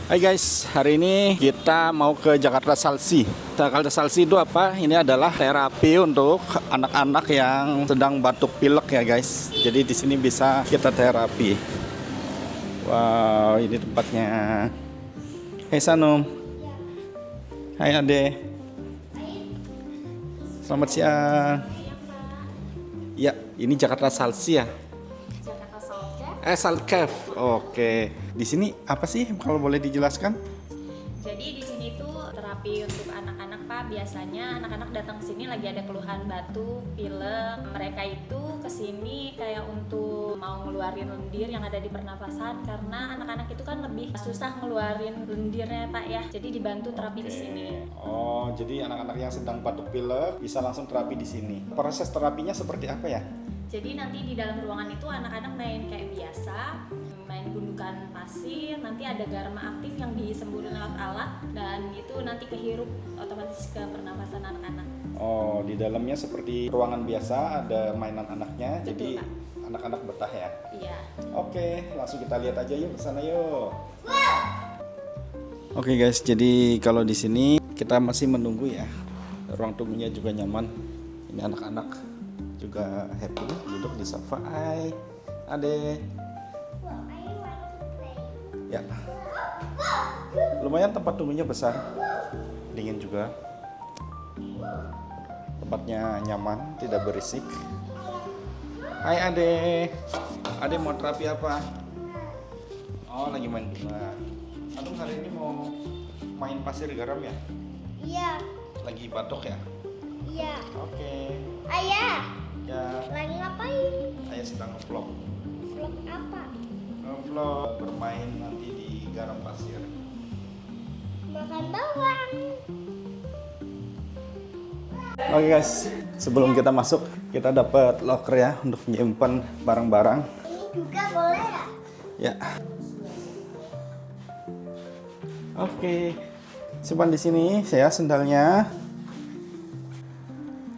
Hai guys, hari ini kita mau ke Jakarta Salsi. Jakarta Salsi itu apa? Ini adalah terapi untuk anak-anak yang sedang batuk pilek ya guys. Jadi di sini bisa kita terapi. Wow, ini tempatnya. Hai Sanum. Hai Ade. Selamat siang. Ya, ini Jakarta Salsi ya. Salcave. Oke. Di sini apa sih kalau boleh dijelaskan? Jadi di sini tuh terapi untuk anak-anak Pak. Biasanya anak-anak datang ke sini lagi ada keluhan batuk, pilek. Mereka itu ke sini kayak untuk mau ngeluarin lendir yang ada di pernafasan karena anak-anak itu kan lebih susah ngeluarin lendirnya Pak ya. Jadi dibantu terapi di sini. Oh, jadi anak-anak yang sedang batuk pilek bisa langsung terapi di sini. Proses terapinya seperti apa ya? Jadi nanti di dalam ruangan itu anak-anak main kayak biasa, main gundukan pasir, nanti ada garam aktif yang disemburin lewat alat dan itu nanti kehirup otomatis ke pernafasan anak-anak. Oh, di dalamnya seperti ruangan biasa, ada mainan anaknya, Betul, jadi Pak. anak-anak betah ya? Iya. Oke, langsung kita lihat aja yuk ke sana yuk. Oke guys, jadi kalau di sini kita masih menunggu ya. Ruang tunggunya juga nyaman. Ini anak-anak juga happy duduk di sofa. Hai Ade. Ya, lumayan tempat tunggunya besar, dingin juga, tempatnya nyaman, tidak berisik. Hai Ade. Ade mau terapi apa? Oh, lagi main bunga. Aduh, hari ini mau main pasir garam ya? Iya, Lagi batuk ya? iya. Oke. Ayah, Ya, lagi ngapain? saya sedang ngevlog. Vlog apa? Ngevlog bermain nanti di garam pasir. Makan bawang. Oke guys, sebelum kita masuk, kita dapat locker ya untuk menyimpan barang-barang. Ini juga boleh ya? Ya. Oke. Simpan di sini saya sendalnya.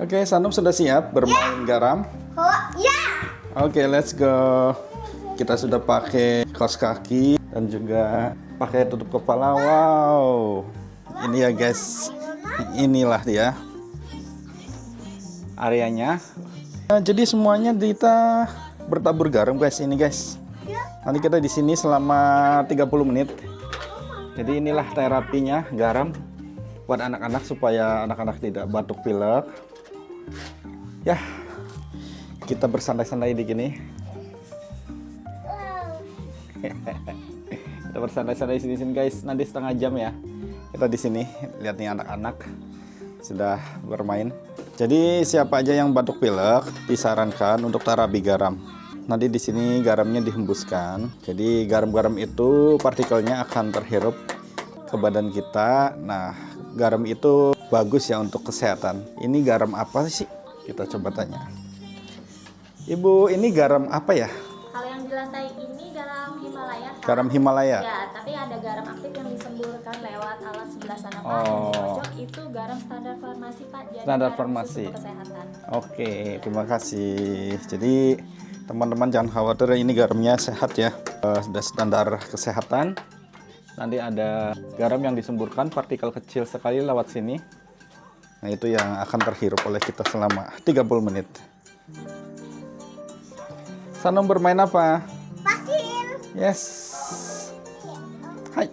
Oke, Sanum sudah siap bermain garam. Oh, ya. Oke, let's go. Kita sudah pakai kaos kaki dan juga pakai tutup kepala. Wow. Ini ya guys. Inilah dia areanya. Nah, jadi semuanya kita bertabur garam guys ini guys. Nanti kita di sini selama 30 menit. Jadi inilah terapinya garam buat anak-anak supaya anak-anak tidak batuk pilek. Ya, kita bersantai-santai di sini. Kita bersantai-santai di sini guys. Nanti setengah jam ya. Kita di sini lihat nih anak-anak sudah bermain. Jadi siapa aja yang batuk pilek disarankan untuk terapi garam. Nanti di sini garamnya dihembuskan. Jadi garam-garam itu partikelnya akan terhirup ke badan kita. Nah, garam itu bagus ya untuk kesehatan. Ini garam apa sih? Kita coba tanya. Ibu, ini garam apa ya? Kalau yang di lantai ini garam Himalaya. Pak. Garam Himalaya. Ya, tapi ada garam aktif yang disemburkan lewat alat sebelah sana Pak. Oh. Yang di pojok itu garam standar farmasi Pak. Jadi Standar garam farmasi. khusus untuk kesehatan. Oke, terima kasih. Jadi teman-teman jangan khawatir, ini garamnya sehat ya. Sudah standar kesehatan. Nanti ada garam yang disemburkan partikel kecil sekali lewat sini. Nah, itu yang akan terhirup oleh kita selama 30 menit. Sanum bermain apa? Pasir. Yes. Hai.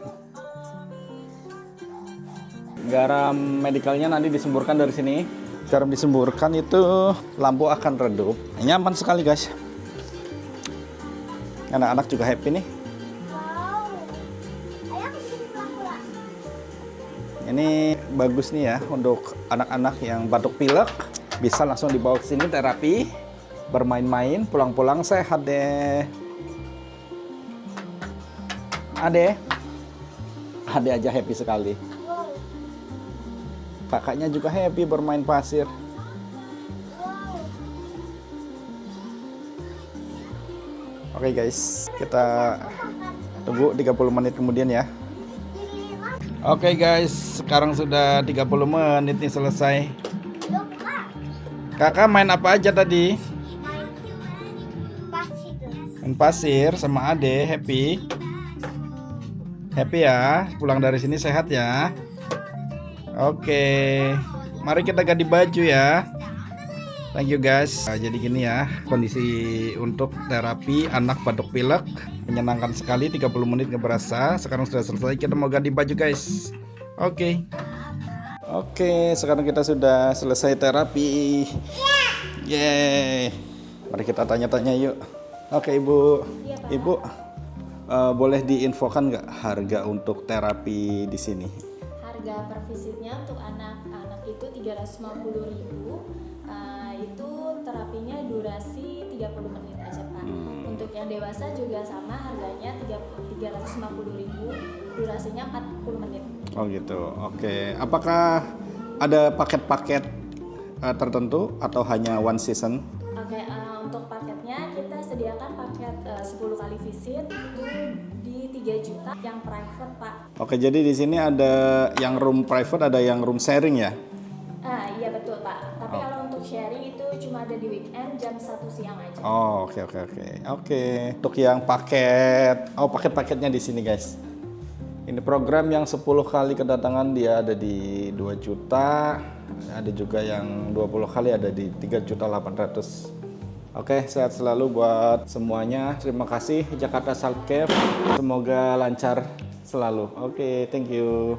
Garam medikalnya nanti disemburkan dari sini. Garam disemburkan itu lampu akan redup. Nyaman sekali guys. Anak-anak juga happy nih. Wow. Ayah kesini pelan-pelan. Ini bagus nih ya untuk anak-anak yang batuk pilek. Bisa langsung dibawa ke sini terapi. Bermain-main, pulang-pulang sehat deh. Ade aja happy sekali. Wow. Kakaknya juga happy bermain pasir. Wow. Oke guys, kita tunggu 30 menit kemudian ya. Ini mah Oke guys, sekarang sudah 30 menit nih selesai. lupa. Kakak main apa aja tadi? Main pasir. Main pasir sama Ade, happy. Happy ya, pulang dari sini sehat ya. Oke, mari kita ganti baju ya. Thank you guys. Nah, jadi gini ya kondisi untuk terapi anak batuk pilek. Menyenangkan sekali, 30 menit nggak berasa. Sekarang sudah selesai, kita mau ganti baju guys. Oke. Oke, sekarang kita sudah selesai terapi. Yeay. Mari kita tanya-tanya yuk. Oke ibu. Iya, Pak. Ibu, boleh diinfokan nggak harga untuk terapi di sini? Harga per visitnya untuk anak-anak itu 350.000. Itu terapinya durasi 30 menit aja Pak. Untuk yang dewasa juga sama, harganya 350.000, durasinya 40 menit. Oh gitu. Oke. Apakah ada paket-paket tertentu atau hanya one season? Oke, untuk paketnya kita sediakan paket 10 kali visit itu di 3 juta yang private Pak. Oke, jadi di sini ada yang room private, ada yang room sharing ya? Iya betul Pak. Tapi kalau untuk sharing itu cuma ada di weekend jam 1 siang aja. Oh, oke. Oke. Untuk yang paket, paket-paketnya di sini guys. Ini program yang 10 kali kedatangan dia ada di 2 juta, ada juga yang 20 kali ada di 3.800.000. Oke, sehat selalu buat semuanya. Terima kasih Jakarta Salcave. Semoga lancar selalu. Oke, thank you.